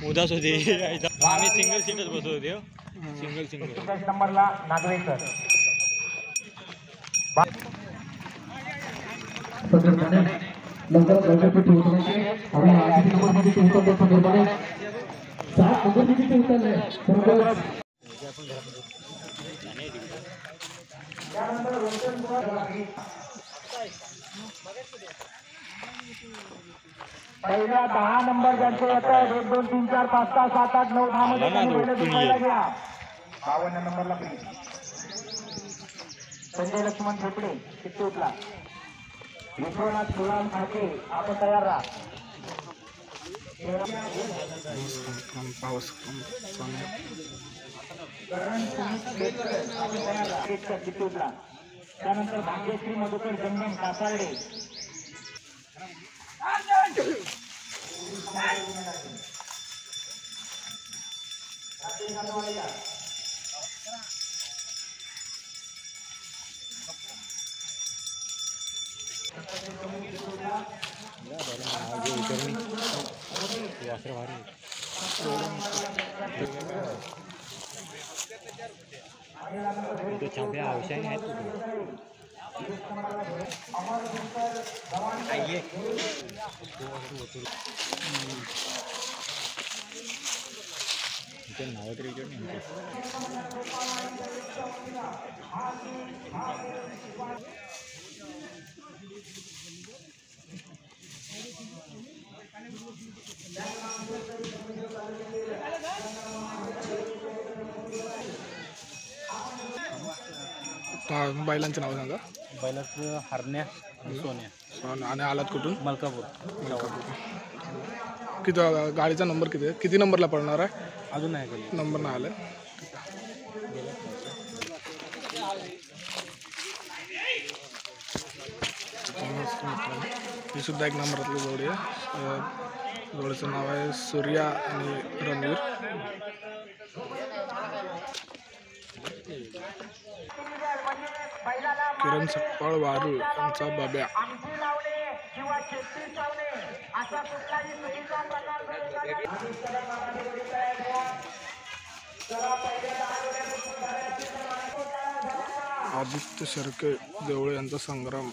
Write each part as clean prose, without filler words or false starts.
उदास होते आम्ही सिंगल सीटच बसत होते सिंगल नंबरला नागवेकर पहिला 10 नंबर ज्यांचे येतात 1 2 3 4 5 6 7 8 9 10 मध्ये 52 नंबरला संजय लक्ष्मण ठोपडे चित्तूरला विश्वनाथ गुलाम ठाके आपण तयार राहा चित्तूरला त्यानंतर भाग्यश्री मधुकर जंगम कासारडे छाप्या आवश्यक आहेत नाव तरी बैलांचं नाव सांगा. बैलाचं हरण्या आणि सोन्या. आणि आलात कुठून? मलकापूर. किती गाडीचा नंबर किती आहे? किती नंबरला पडणार आहे? अजून नाही नंबर नाही आला. ही सुद्धा एक नंबरातली जोडी आहे. जोडीचं नाव आहे सूर्या आणि रणवीर. किरण सटपाळ वारू यांचा बाब्या. आदित्य शर्के देवळे यांचा संग्राम.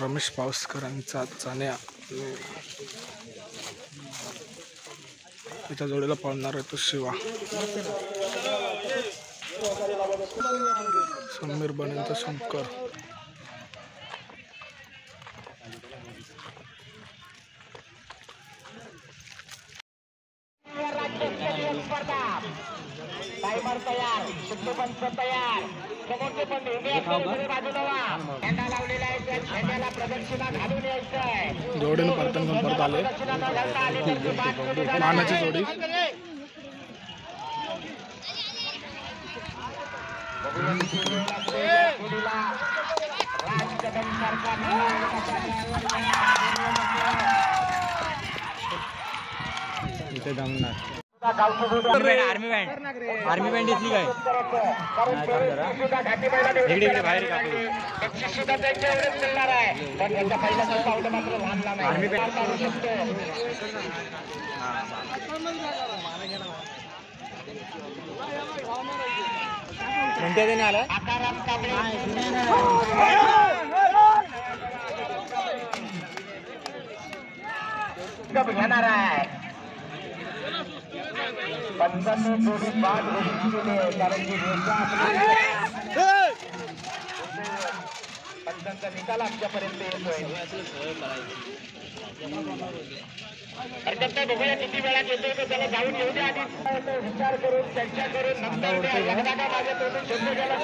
रमेश पावसकरांचा चान्या. त्याच्या जोडीला पळणार आहे तो शिवा. समीर बनेंचा शंकर. टाइमर तयार, शिक्षकपंच तयार, समोरचे पण लावलेला आहे. झेंड्याला प्रदक्षिणा घालून यायचंय. जोडीने परतन परत आले. मानाची जोडी. इथे जमणार. आर्मी बँड दिसली काय? इकडे बाहेर आर्मी बँड कोणत्या देणे आलं? घेणार आहे. पंचांनी थोडी बाद घोषित केली आहे कारण की पंचांचा निकाल आमच्यापर्यंत येतोय. बघूया किती वेळा येतोय तो त्याला जाऊन येऊ द्या. आधी विचार करून चर्चा करून नंतर माझ्या तोडून शोधले गेला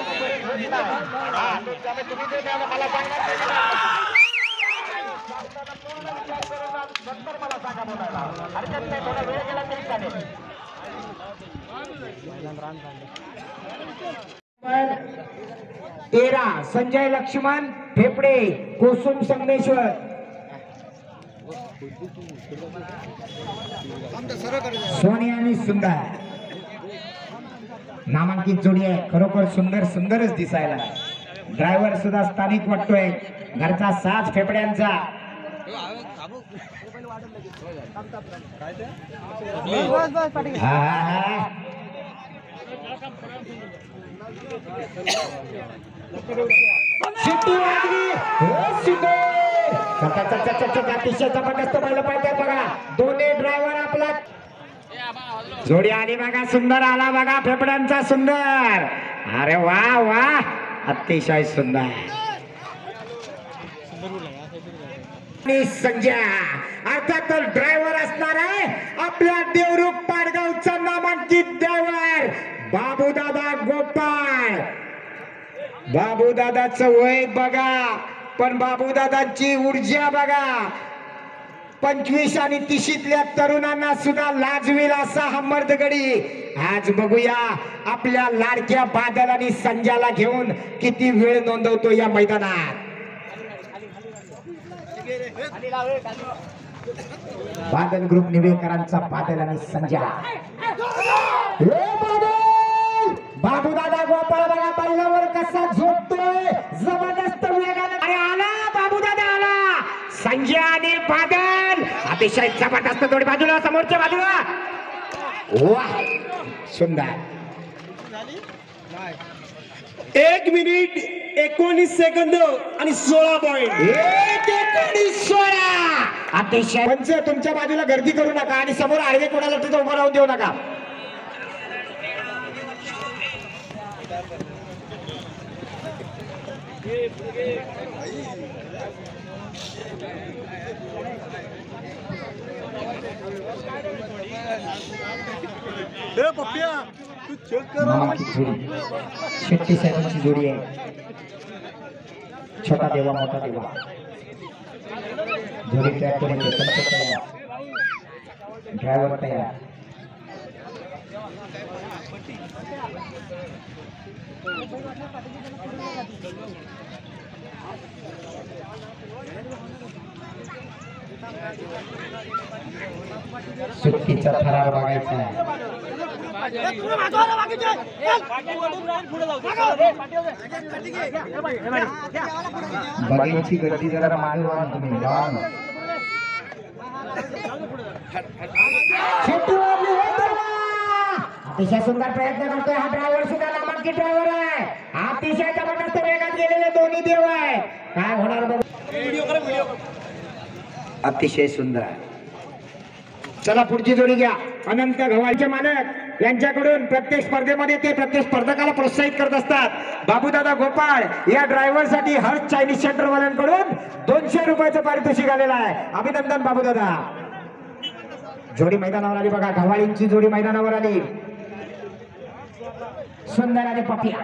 तुम्ही जे द्या मला सांगणार नंतर मला सांगा बोलायला हरकत नाही. थोडा वेळ गेला तरी चालेल. 13 संजय लक्ष्मण ठेपडे कोसुम संगमेश्वर. सोनिया आणि सुंदर नामांकित जोडी आहे, खरोखर सुंदर सुंदरच दिसायला. ड्रायव्हर सुद्धा स्थानिक वाटतोय, घरचा साज फेफड्यांचा. शिट्टी वाजली. अतिशय जबरदस्त बैल पळतात बघा. दोन्ही ड्रायव्हर आपला जोडी आली बघा, सुंदर आला बघा, फेफड्यांचा सुंदर. अरे वा वा, अतिशय सुंदर. संजय अर्थात ड्रायव्हर असणार आहे आपल्या देवरुख पाडगावचा नामांकित ड्रायव्हर बाबूदादा गोपाळ. बाबूदादाचं वय बघा, पण बाबूदादांची ऊर्जा बघा. 25 आणि 30तल्या तरुणांना सुद्धा लाजवेल असा हा मर्दगडी. आज बघूया आपल्या लाडक्या बादल आणि संजयला घेऊन किती वेळ नोंदवतो या मैदानात. बादल ग्रुप निवेकरांचा बादल आणि संजय. बाबूदादा गोपाळ बघा बैलावर कसा झोपतोय, जबरदस्त वेगाने. अरे आला बाबूदादा आला. संजय आणि बादल अतिशय जबरदस्त जोडी. बाजूला समोरच्या बाजूला. वाह सुंदर. 1 मिनिट 19 सेकंद आणि 16 पॉइंट. 16. अतिशय पंच, तुमच्या बाजूला गर्दी करू नका आणि समोर आडवे कोणाला तिथं उभं राहून देऊ नका. शेट्टी साहेबांची जोडी आहे. छोटा देवा मोठा देवा जोडी तयार करून ड्रायव्हर तयार. सुट्टीचा थरार बघायचा आहे. बघायची गर्दी जरा मागे व्हा तुम्ही. अतिशय सुंदर प्रयत्न करतोय हा ड्रायव्हर सुद्धा नामांकित ड्रायव्हर आहे. अतिशय जबरदस्त वेगात गेलेले दोन्ही देव आहे. काय होणार बघ. अतिशय सुंदर. चला पुढची जोडी घ्या. अनंत गव्हाळचे मालक यांच्याकडून प्रत्येक स्पर्धेमध्ये ते प्रत्येक स्पर्धकाला प्रोत्साहित करत असतात. बाबूदादा गोपाळ या ड्रायव्हर साठी हर्ष चायनीज सेंटर वाल्यांकडून 200 रुपयाचं पारितोषिक आलेलं आहे. अभिनंदन बाबूदादा. जोडी मैदानावर आली बघा, गव्हाळींची जोडी मैदानावर आली. सुंदर आणि पपिया.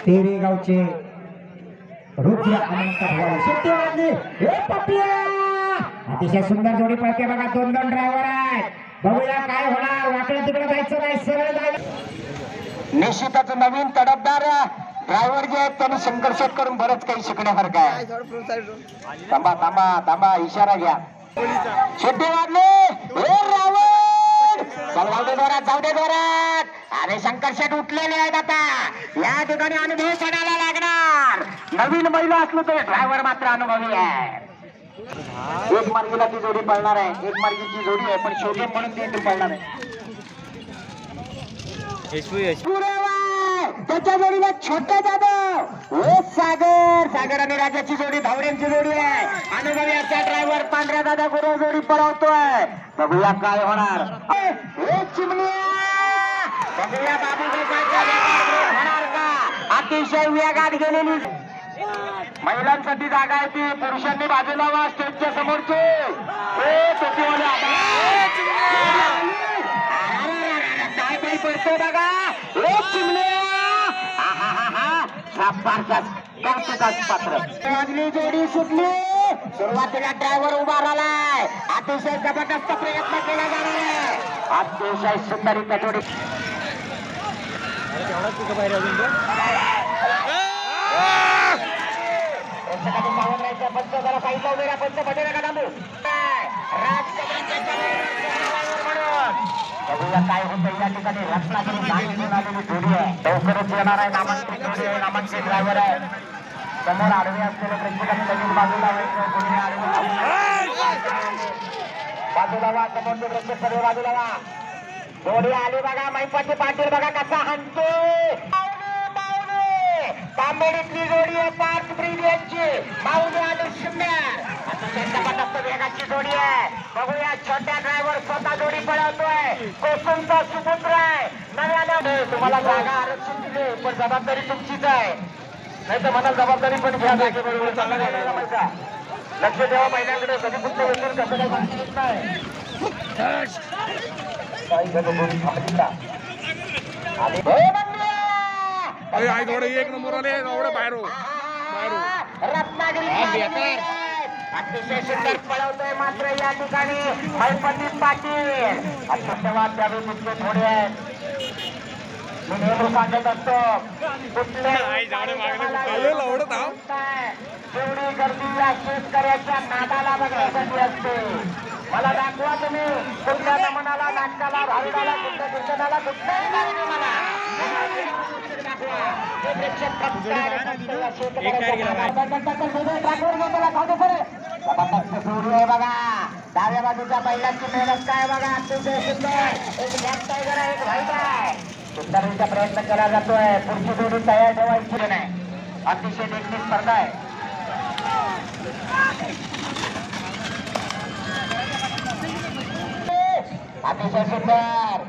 तेरे गावचे रुद्र अनंत गव्हाळी. शेट्टी वाजली. हे पपिया. अतिशय सुंदर जोडी पळते बघा. 2 ड्रायव्हर आहेत. बघूया काय होणार. वाकडे तिकडे जायचं नाही, सरळ जायचं. निश्चितच नवीन तडफदार ड्रायव्हर जे आहेत त्यांनी संघर्षात करून बरंच काही शिकण्यासारखं आहे. थांबा थांबा थांबा, इशारा घ्या. शेट्टी वाजले. जाऊ दे जोरात, जाऊ दे जोरात. अरे संघर्षात उठलेले आहेत आता. या ठिकाणी अनुभव पडायला लागणार. नवीन महिला असलो तर ड्रायव्हर मात्र अनुभवी आहे. एक मार्गीला ती जोडी पळणार आहे. एक मार्गीची जोडी आहे, पण शेवटी म्हणून ती पळणार आहे. त्याच्या जोडीला छोटा जाधव. सागर आणि राजाची जोडी धावड्यांची जोडी आहे. अनुभवी असा ड्रायव्हर पांढऱ्या दादा गुरु जोडी पळवतोय. बघूया काय होणार. बघूया बाबू होणार का. अतिशय वेगात गेलेली महिलांसाठी जागा आहे ती. पुरुषांनी बाजूला वा स्टेजच्या समोरचे. काय बाई पडतो बघा. पात्र जोडी सुटली. सुरुवातीला ड्रायव्हर उभा राहिलाय. अतिशय जबरदस्त प्रयत्न केला जाणार आहे. अतिशय सुंदर जोडी. पंच बघूया काय होतं या ठिकाणी. रत्नागिरी नाशिकहून आलेली जोडी आहे. लवकरच येणार आहे नामांकित जोडी आहे. नामांकित ड्रायव्हर आहे. समोर आडवे असलेले प्रेक्षकांनी लगेच बाजूला व्हायचं. कोणी बाजूला वा. समोरचे प्रेक्षक सर्व बाजूला वा. जोडी आली बघा. मैपाटी पाटील बघा कसा हंतो. तांबेडीतली जोडी आहे. पार्थ ब्रिज यांची. माऊली आणि सुंदर अतिशय जबरदस्त वेगाची जोडी आहे. बघूया छोट्या ड्रायव्हर स्वतः जोडी पळवतोय. कोकणचा सुपुत्र आहे. नव्याने तुम्हाला जागा आरक्षण दिले पण जबाबदारी तुमचीच आहे. नाही तर मला जबाबदारी पण घ्या. जागेबरोबर चांगला लक्ष ठेवा महिन्याकडे. कधी कुठलं वेतन कसं काय सांगता येत नाही. काही जोडी थांबली का आई थोडे एक नंबर आले एवढे बाहेर रत्नागिरी अतिशय सुंदर पळवतोय मात्र या ठिकाणी मैपती पाटील अत्यंतवाद द्यावे तिथले थोडे आहेत. मी नेहमी सांगत असतो जेवढी गर्दी या शेतकऱ्याच्या नादाला बघण्यासाठी असते. मला दाखवा तुम्ही कुठल्या नमनाला, नाटकाला, भारुडाला, कुठल्या कीर्तनाला, कुठल्याही गाण्याला मला बघा. डाव्या बाजूच्या बैलाची मेहनत काय बघा. अतिशय सुंदर एक लॅप टायगर आहे, एक व्हाईट आहे. सुंदरचा प्रयत्न केला जातोय. पुढची जोडी तयार ठेवायची नाही. अतिशय देखणी स्पर्धा आहे. अतिशय सुंदर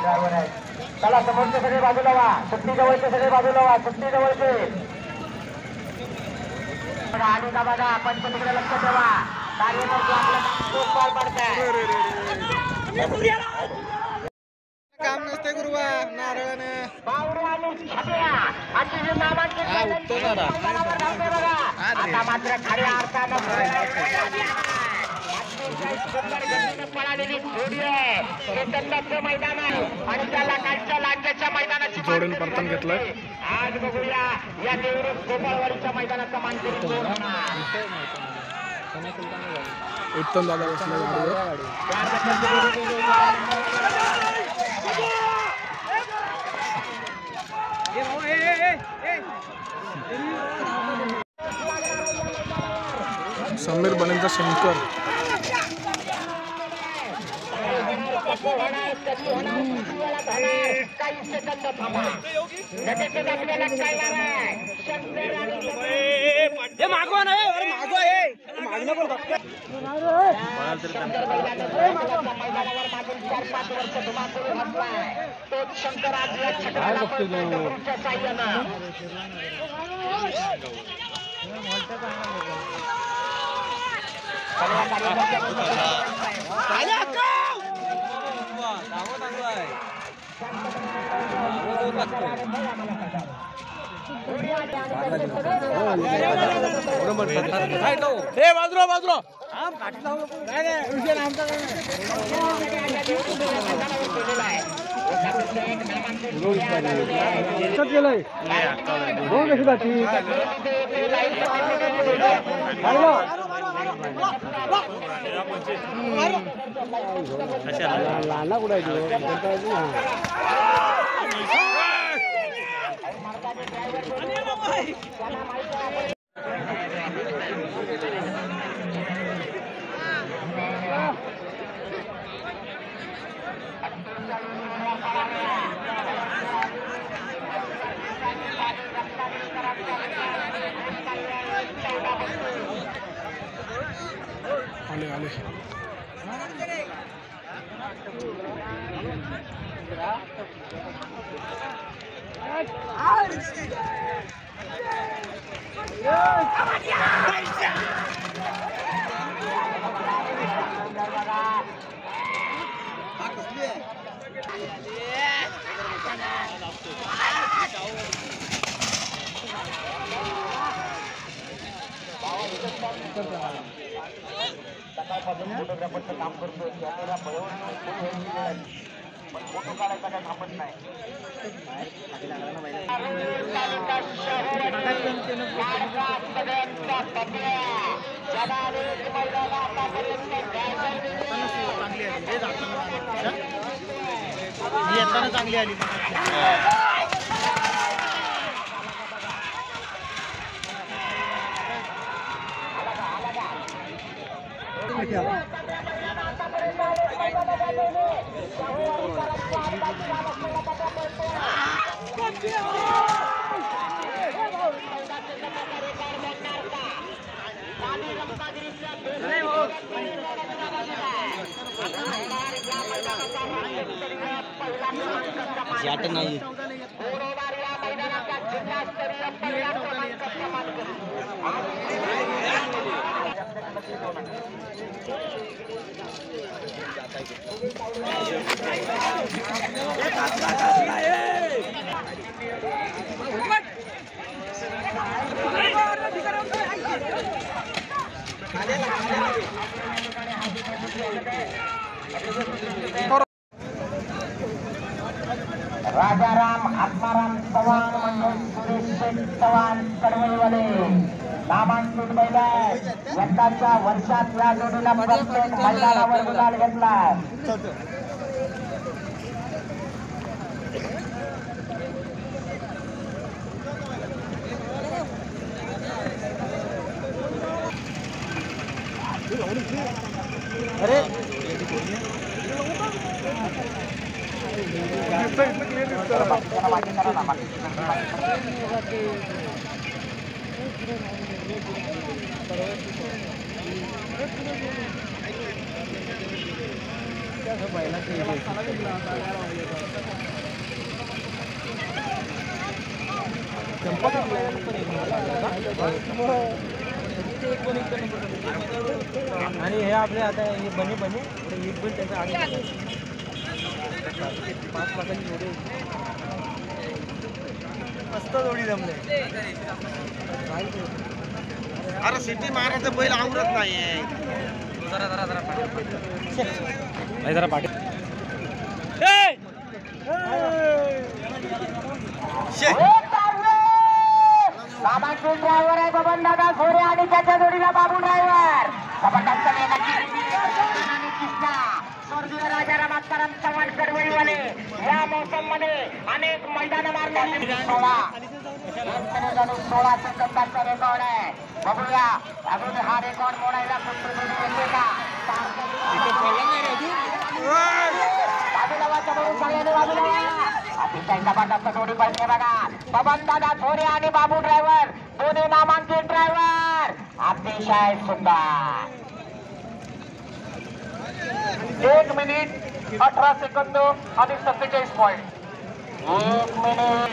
ड्रायव्हर आहे. चला समोरचे सगळे बाजूला व्हा. सुट्टी जवळचे सगळे बाजूला व्हा. सुट्टी जवळचे आली का बघा. आपण तिकडे लक्ष ठेवा. कार्यकर्ते आपलं खूप पार पडताय. काम नसते गुरुवा नारळाने आता मात्र खऱ्या अर्थानं पळालेली जोडी आहे. चेतनचं मैदान आहे आणि त्याला कालच्या लांच्याच्या मैदानाची जोडून परतन घेतलंय. आज बघूया या देवरुख गोपाळवाडीच्या मैदानाचा मानकरी कोण होणार. उत्तम दादा बसला गाडीवर. समीर बनेंचा शंकर काही सेकंद थांबा. लगेचच आपल्याला कळणार आहे. मागवा नाही मागवा मागणं मैदानावर मागील 4-5 वर्ष धुमाकूळ घातलाय. तोच शंकर आज या छकड्याच्या साह्यानं बाजूला बाजूला आले आले. फोटोग्राफरचं काम करतोय. कॅमेरा पळवून पण फोटो काढायचा काही थांबत नाही. सगळ्यांचा येताना चांगली आली. नाही राजाराम आत्माराम चव्हाण मंडळ सुरेश चव्हाण कडवळीवाले नामांकित बैल यंदाच्या वर्षात या जोडीला प्रत्येक मैदानावर गुलाल घेतला. अरे आणि हे आपले आता हे बने एक पण त्याच्या आधी 5 लाखाची जोडी मस्त जोडी जमले. अरे सिटी मारायचं बैल आवरत नाही. जरा पाठी बाबांचे ड्रायव्हर आहे बबन दादा घोरे आणि त्याच्या जोडीला बाबू ड्रायव्हर. राजाराम आत्माराम चव्हाण कडवळीवाले या मोसम मध्ये अनेक मैदान मारले. 16 सेकंदाचा रेकॉर्ड आहे. बघूया अजून हा रेकॉर्ड मोडायला अतिशय जबरदस्त जोडी पडते बघा. बबन दादा थोरे आणि बाबू ड्रायव्हर दोन्ही नामांकित ड्रायव्हर अतिशय सुंदर. 1 मिनिट 18 सेकंद आणि 47 पॉइंट. 1 मिनिट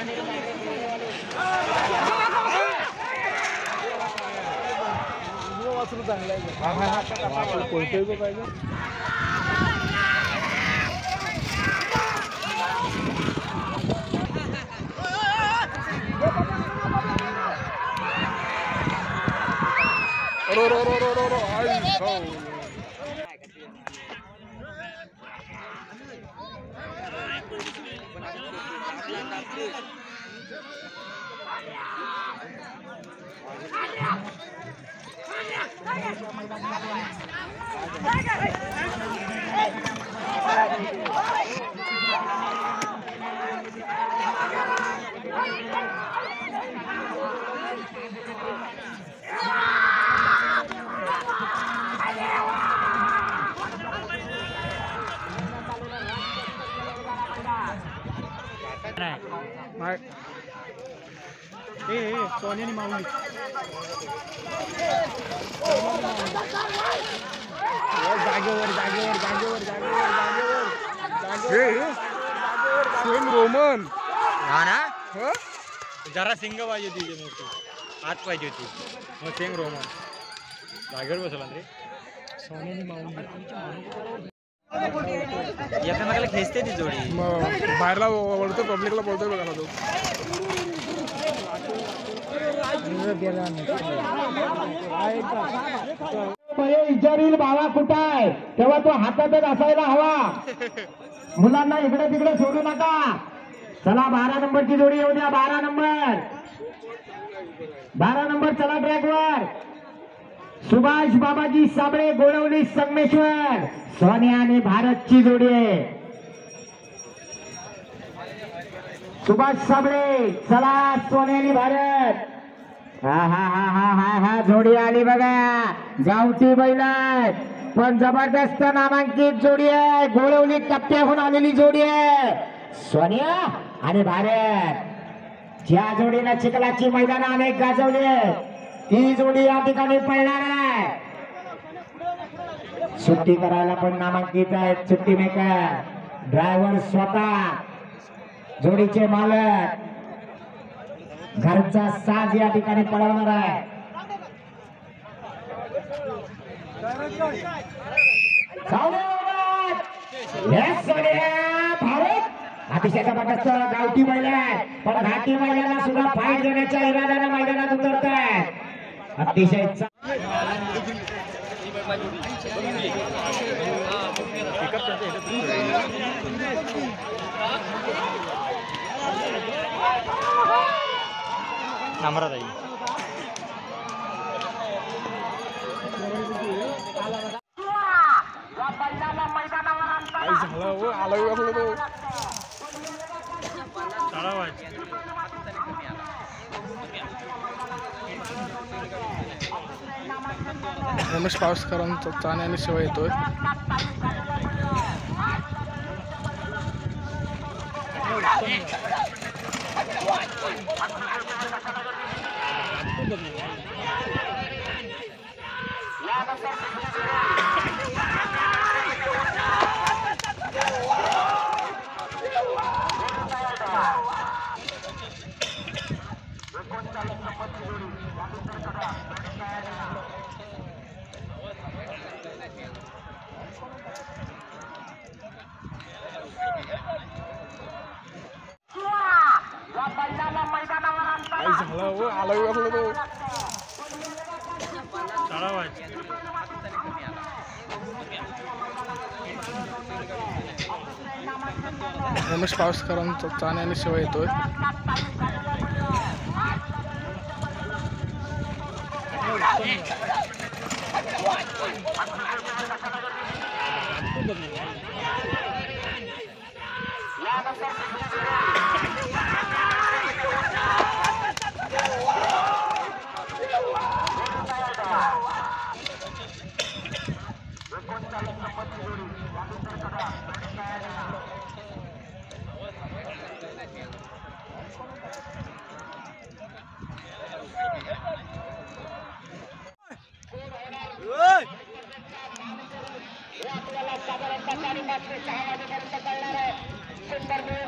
सोन्याने माऊली रोमन हा ना. जरा सिंग पाहिजे होती मोठी आत पाहिजे होती. मग सेंग रोमन जागेवर बसला रे. सोन्याने माऊली एकामेकाला खेचते ती जोडी. बाहेरला बोलतो पब्लिकला बोलतोय बघा तो. विचारील बाबा कुठं आहे तेव्हा तो हातातच असायला हवा. मुलांना इकडे तिकडे सोडू नका. चला 12 नंबरची जोडी येऊ द्या. 12 नंबर चला ट्रॅकवर. सुभाष बाबाजी साबळे गोळवली संगमेश्वर सोनिया आणि भारतची जोडी आहे. सुभाष साबळे चला सोनिया आणि भारत. हा हा हा हा हा हा जोडी आली बघा. गावठी बैल पण जबरदस्त नामांकित जोडी आहे. गोळवली टप्प्याहून आलेली जोडी आहे सोनिया आणि भारत. ज्या जोडीनं चिखलाची मैदान अनेक गाजवली ती जोडी या ठिकाणी पळणार आहे. सुट्टी करायला पण नामांकित आहेत सुट्टी मेकर ड्रायव्हर स्वतः जोडीचे मालक. घरचा साज या ठिकाणी पळवणार आहे. भारत अतिशय जबरदस्त गावठी बैल आहे पण घाटी बैलांना सुद्धा फाईट देण्याच्या इराद्याने मैदानात उतरत आहे. अतिशय नम्रता रमेश पावसकरांचा चाण्याने शिवाय येतोय. रमेश पावसकरांचा चाण्याने शिवाय येतोय.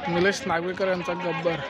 निलेश नागवेकर यांचा गब्बर.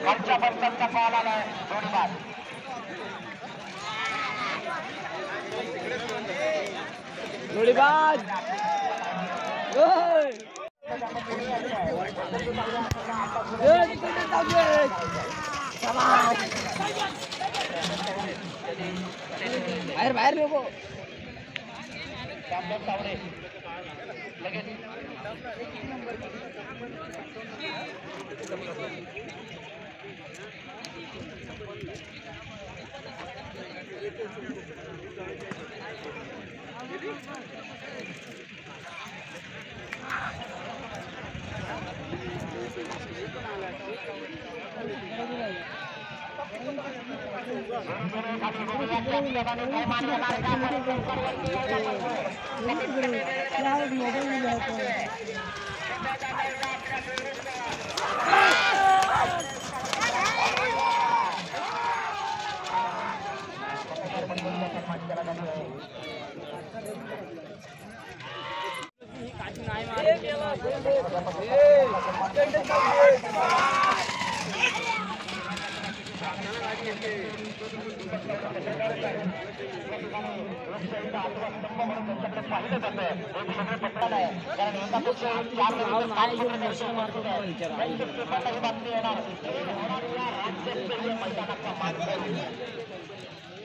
खालच्या पंचांचा कॉल आलाय जोडीदार गोळीबाज बाहेर बाहेर नको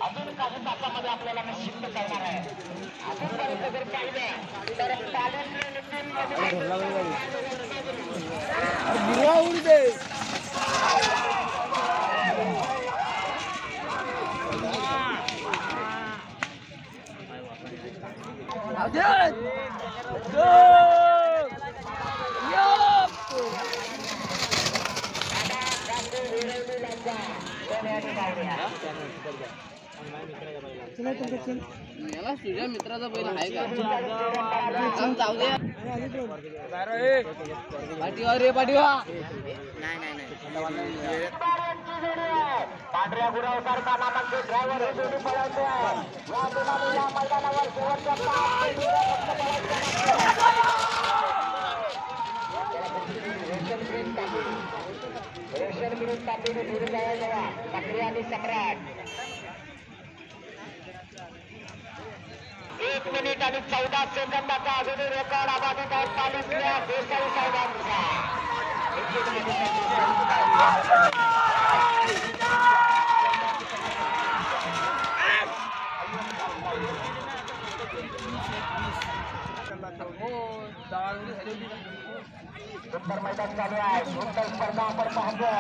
अजून काही तासामध्ये आपल्याला निश्चित करणार आहे. अजूनपर्यंत जर पाहिलं तर याला तुझ्या मित्राचा बैल आहे का जाऊ दे पाठीवा रे पाठीवा पांढऱ्या गुरावसारखा नामांचे ड्रायव्हर हे दोन्ही पळायचे आहे. या दोघांनी या मैदानावर शेवटच्या 5 रेशन ग्रीन तांबेने दूर जायला सक्रिय आणि सम्राट 1 मिनिट आणि 14 सेकंदाचा अजूनही रेकॉर्ड अबाधित आहे. तालुक्या देसाई साहेबांचा सुंदर मैदान चालू आहे. सुंदर स्पर्धा आपण पाहतो.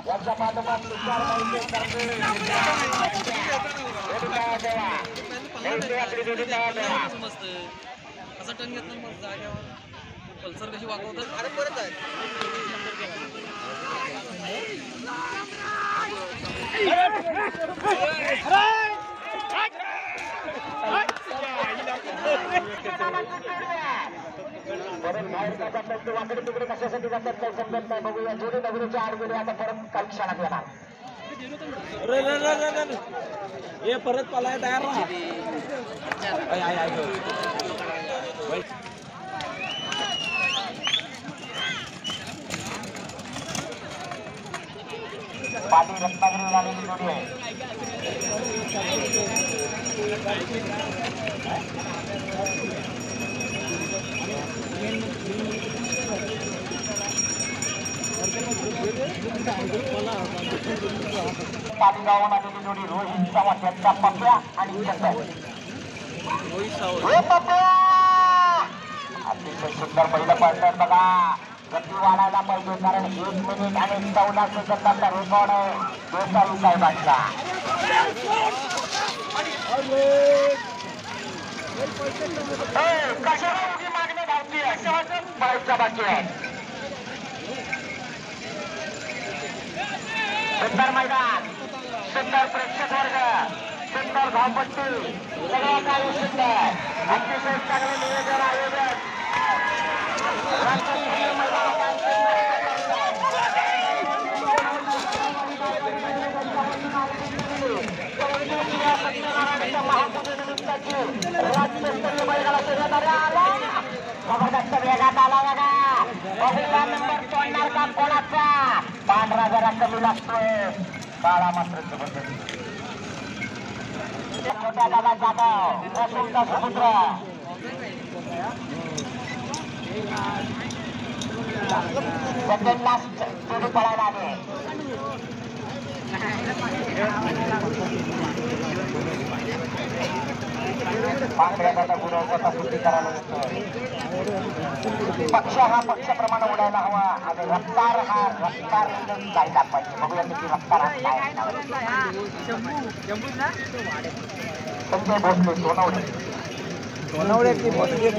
याच्या पाठोपाठ असं टन घेत मग जाग्यावर पल्सर कशी वागवतात अरे परत आहे परत बाहेर जातात वाकडे तिकडे कशासाठी जातात काही समजत नाही. बघूया जोडी नगरीच्या आड गेले आता परत काही क्षणात येणार. हे परत पलाय तयार राहा. पाली रत्नागिरी आलेली जोडी आहे. पालीगावून आलेली जोडी रोहित सावंत यांचा पप्प्या आणि चंदन. अतिशय सुंदर पहिलं पडतात बघा. गती वाढायला पाहिजे कारण 1 मिनिट आणि 14 सेकंदाचा रेकॉर्ड आहे देसाई साहेबांचा. कशाला उगी मागणी धावती पळायच्या बाकी आहे. सुंदर मैदान, सुंदर प्रेक्षक वर्ग, सुंदर धावपट्टी, सगळं काही सुंदर. अतिशय चांगले नियोजन आयोजन मैदानात जबरदस्त वेगात आला बघा. बघूया नंबर तोडणार का कोणाचा. पांढरा जरा कमी लागतोय, काळा मात्र जबरदस्त. छोट्या दादा जाधव वसंत समुद्र सेकंड लास्ट जोडी पळायला आले. पांढऱ्याचा गुरवचा सुट्टी करायला येतोय. पक्ष हा पक्षाप्रमाणे उडायला हवा आणि रफ्तार हा रफ्तार जायला पाहिजे. बघूया किती रफ्तार संजय भोसले सोनवणे. सोनवड्याची भोसले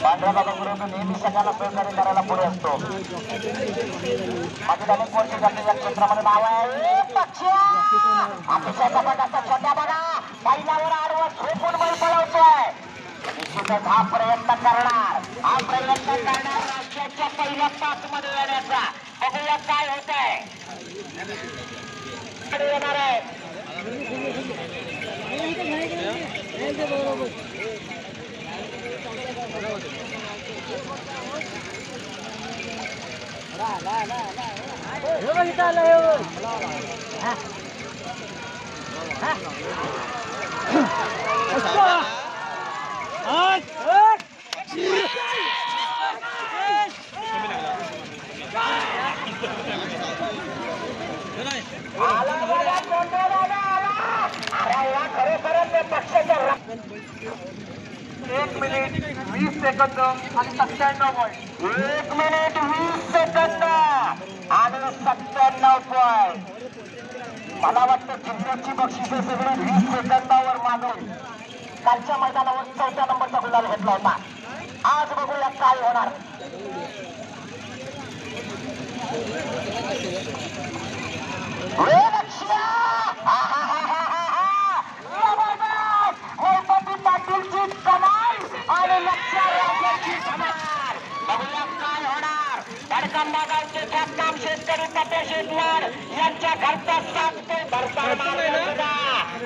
पांढरा बाबा गुरु नेहमी सगळ्यांना सहकार्य करायला पुढे असतो. माझे अनेक वर्ष झाले या क्षेत्रामध्ये नाव आहे. पक्ष अतिशय जबरदस्त छोट्या बघा पहिल्यावर आडवं झोपून बैल पळवतोय. निश्चितच हा प्रयत्न करणार राज्याच्या पहिल्या पाच मध्ये येण्याचा. बघूया काय होत आहे. येणार आहे पक्षाच्या 1 मिनिट 20 सेकंद आणि 97 पॉईंट. 1 मिनिट 20 सेकंद आणि 97 पॉईंट. मला वाटतं जिल्ह्याची बक्षिसे सगळी 20 सेकंदावर मागून कालच्या मैदानावर 4थ्या नंबरचा गुलाल घेतला होता. आज बघूया काय होणार. पाटीलची कमाल आणि लक्षाची कमाल. बघूया काय होणार. धडकंबा गावचे ख्यातनाम शेतकरी पते शेतवाड यांच्या घरचा सांगतो भरपार मार्ग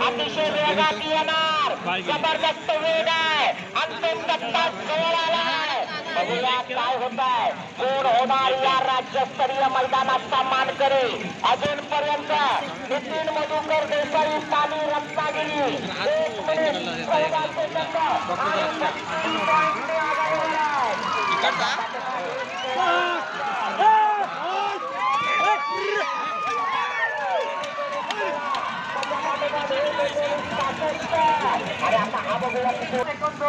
अतिशय वेगात येणार. जबरदस्त वेग आहे. अंतिम टप्पा जवळ आलाय. बघूया काय होत आहे. कोण होणार या राज्यस्तरीय मैदानाचा मानकरी. अजूनपर्यंत नितीन मधुकर देसाई पाणी रत्नागिरी 1 मिनिट 14 सेकंद आणि आता हा बघूया सेकंद